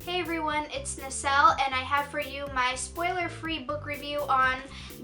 Hey everyone, it's Neselle, and I have for you my spoiler-free book review on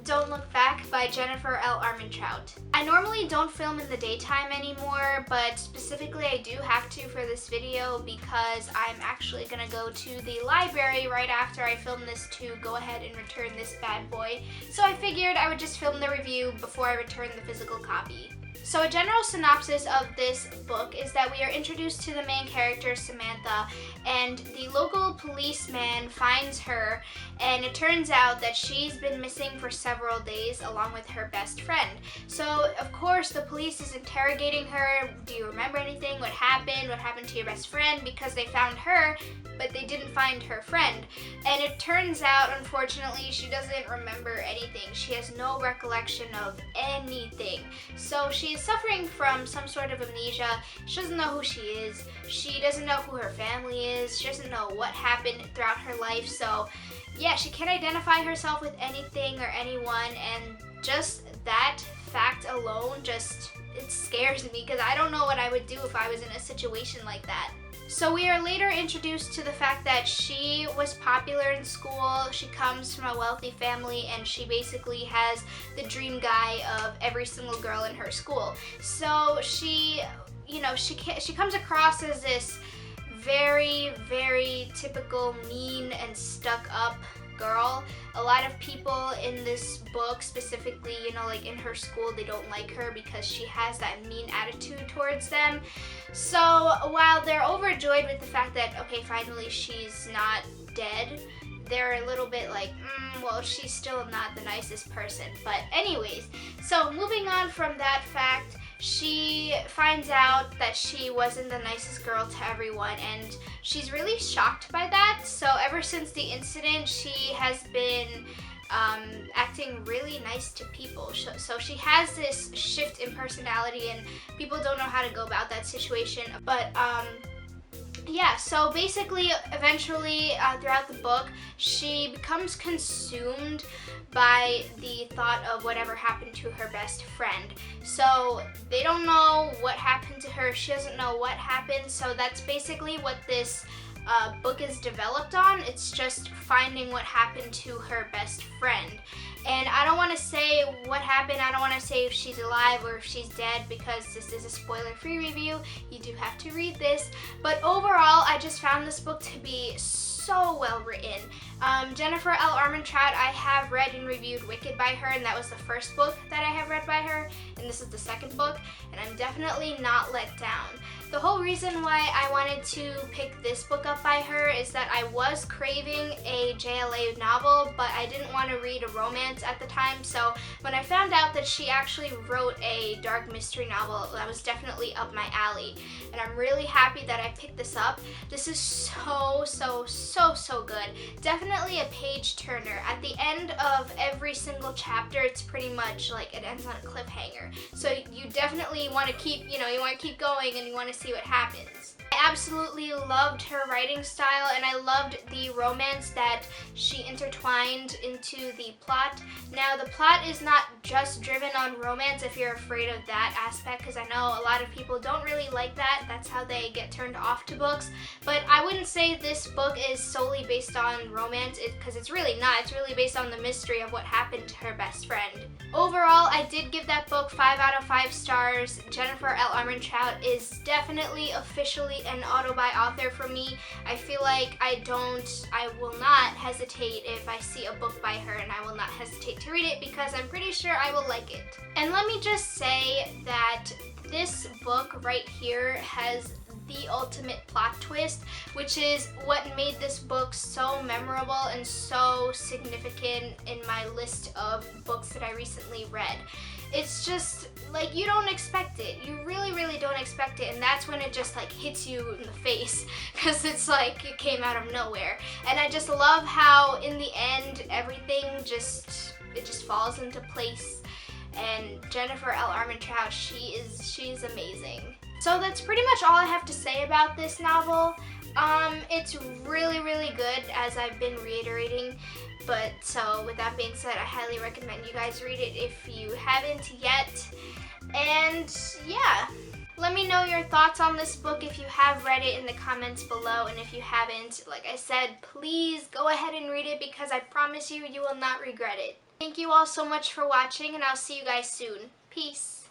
Don't Look Back by Jennifer L. Armentrout. I normally don't film in the daytime anymore, but specifically I do have to for this video because I'm actually gonna go to the library right after I film this to go ahead and return this bad boy. So I figured I would just film the review before I return the physical copy. So a general synopsis of this book is that we are introduced to the main character, Samantha, and the local policeman finds her, and it turns out that she's been missing for several days along with her best friend. So, of course, the police is interrogating her. Do you remember anything? What happened? What happened to your best friend? Because they found her, but they didn't find her friend. And it turns out, unfortunately, she doesn't remember anything. She has no recollection of anything. So she is suffering from some sort of amnesia. She doesn't know who she is. She doesn't know who her family is. She doesn't know what happened throughout her life. So yeah, she can't identify herself with anything or anyone, and just that fact alone it scares me because I don't know what I would do if I was in a situation like that. So we are later introduced to the fact that she was popular in school. She comes from a wealthy family, and she basically has the dream guy of every single girl in her school. So she comes across as this very, very typical mean and stuck up girl. A lot of people in this book, specifically, like in her school, they don't like her because she has that mean attitude towards them. So while they're overjoyed with the fact that, okay, finally she's not dead, they're a little bit like, well, she's still not the nicest person. But anyways, so moving on from that fact, she finds out that she wasn't the nicest girl to everyone, and she's really shocked by that. So ever since the incident, she has been acting really nice to people. So she has this shift in personality, and people don't know how to go about that situation. But yeah, so basically, eventually, throughout the book, she becomes consumed by the thought of whatever happened to her best friend. So they don't know what happened to her. She doesn't know what happened. So that's basically what this book is developed on. It's just finding what happened to her best friend. And I don't want to say what happened. I don't want to say if she's alive or if she's dead because this is a spoiler-free review. You do have to read this. But overall, I just found this book to be so well written. Jennifer L. Armentrout, I have read and reviewed Wicked by her, and that was the first book that I have read by her, and this is the second book, and I'm definitely not let down. The whole reason why I wanted to pick this book up by her is that I was craving a JLA novel, but I didn't want to read a romance at the time, so when I found out that she actually wrote a dark mystery novel, that was definitely up my alley, and I'm really happy that I picked this up. This is so good. Definitely a page turner. At the end of every single chapter, it's pretty much like it ends on a cliffhanger. So you definitely want to keep, you want to keep going, and you want to see what happens. I absolutely loved her writing style, and I loved the romance that she intertwined into the plot. Now, the plot is not just driven on romance if you're afraid of that aspect, because I know a lot of people don't really like that. That's how they get turned off to books. But I wouldn't say this book is solely based on romance, because it's really not. It's really based on the mystery of what happened to her best friend. Overall, I did give that book 5 out of 5 stars. Jennifer L. Armentrout is definitely officially an auto-buy author for me. I feel like I will not hesitate if I see a book by her, and I will not hesitate to read it because I'm pretty sure I will like it. And let me just say that this book right here has the ultimate plot twist, which is what made this book so memorable and so significant in my list of books that I recently read. It's just like you don't expect it. You really don't expect it, and that's when it just like hits you in the face because it's like it came out of nowhere. And I just love how in the end everything just falls into place. And Jennifer L. Armentrout, she's amazing. So that's pretty much all I have to say about this novel. It's really good, as I've been reiterating. But so with that being said, I highly recommend you guys read it if you haven't yet. And yeah. Let me know your thoughts on this book if you have read it in the comments below, and if you haven't, like I said, please go ahead and read it because I promise you, you will not regret it. Thank you all so much for watching, and I'll see you guys soon. Peace.